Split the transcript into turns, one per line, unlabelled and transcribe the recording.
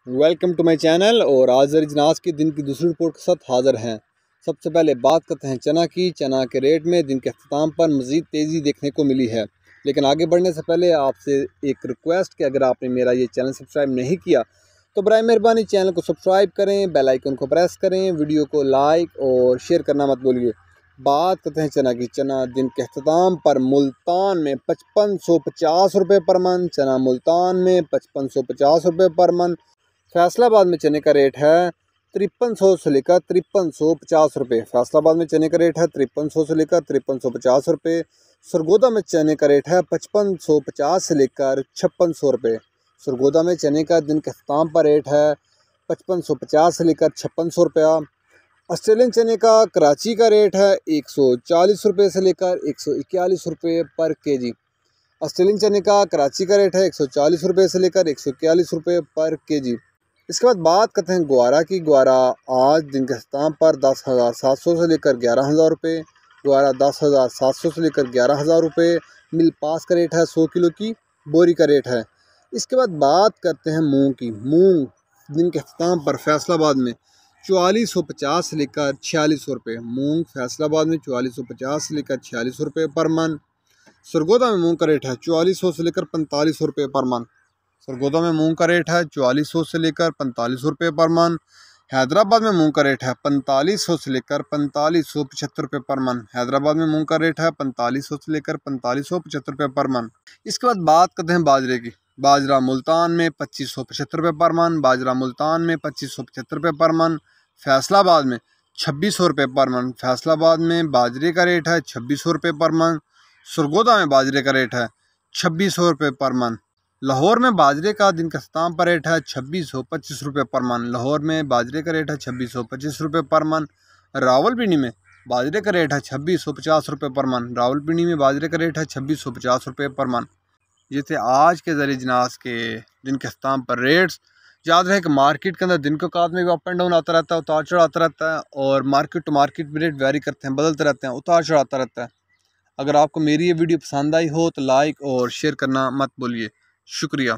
Welcome to my channel. और आज अजनास की दिन की दूसरी रिपोर्ट के साथ हाज़िर हैं। सबसे पहले बात करते हैं चना की। चना के रेट में दिन के अख्ताम पर मज़ीद तेज़ी देखने को मिली है, लेकिन आगे बढ़ने से पहले आपसे एक रिक्वेस्ट कि अगर आपने मेरा ये चैनल सब्सक्राइब नहीं किया तो बराए मेहरबानी चैनल को सब्सक्राइब करें, बेल आइकन को प्रेस करें, वीडियो को लाइक और शेयर करना मत भूलिए। बात करते हैं चना की। चना दिन के अख्ताम पर मुल्तान में 5550 रुपये पर मन। चना मुल्तान में 5550 रुपये पर मन। फैसलाबाद में चने का रेट है 5300 से लेकर 5350 रुपये। फैसलाबाद में चने का रेट है 5300 से लेकर 5350 रुपये। सरगोदा में चने का रेट है 5550 से लेकर 5600 रुपये। सरगोदा में चने का दिन के अख्ताम पर रेट है 5550 से लेकर 5600 रुपया। ऑस्ट्रेलियन चने का कराची का रेट है 140 रुपये से लेकर 141 रुपये पर केजी। ऑस्ट्रेलियन चने का कराची का रेट है 140 रुपये से लेकर 141 रुपये पर केजी। इसके बाद बात करते हैं ग्वारा की। ग्वारा आज दिन के अख्ताम पर 10,700 से लेकर 11,000 रुपये। ग्वारा 10,700 से लेकर 11,000 रुपये। मिल पास का रेट है 100 किलो की बोरी का रेट है। इसके बाद बात करते हैं मूंग की। मूंग दिन के अख्ताम पर फैसलाबाद में 4450 से लेकर 4600 रुपये। मूंग फैसलाबाद में 4450 से लेकर 4600 रुपये पर मन। सरगोदा में मूंग का रेट है 4400 से लेकर 4500 रुपये पर मन। सरगोदा में मूंग का रेट है 4400 से लेकर 4500 रुपये पर मन। हैदराबाद में मूंग का रेट है 4500 से लेकर 4575 रुपये पर मन। हैदराबाद में मूंग का रेट है 4500 से लेकर 4575 रुपये पर मन। इसके बाद बात करते हैं बाजरे की। बाजरा मुल्तान में 2575 रुपये पर मन। बाजरा मुल्तान में 2575 रुपये पर मन। फैसलाबाद में 2600 रुपये पर मन। फैसलाबाद में बाजरे का रेट है 2600 रुपये पर मन। सरगोदा में बाजरे का रेट है 2600 रुपये पर मन। लाहौर में बाजरे का दिन के अख्ताम पर रेट है 2625 रुपये पर मन। लाहौर में बाजरे का रेट है 2625 रुपये पर मन। रावलपिंडी में बाजरे का रेट है 2650 रुपये पर मन। रावलपिंडी में बाजरे का रेट है 2650 रुपये पर मन। ये थे आज के ज़रिए जनास के दिन के अख्ताम पर रेट्स। याद रहे कि मार्केट के अंदर दिन के औकात में भी अप एंड डाउन आता रहता है, उतार चढ़ आता रहता है, और मार्केट टू मार्केट भी रेट वेरी करते हैं, बदलते रहते हैं, उतार चढ़ आता रहता है। अगर आपको मेरी ये वीडियो पसंद आई हो तो लाइक और शेयर करना मत भूलिए। शुक्रिया।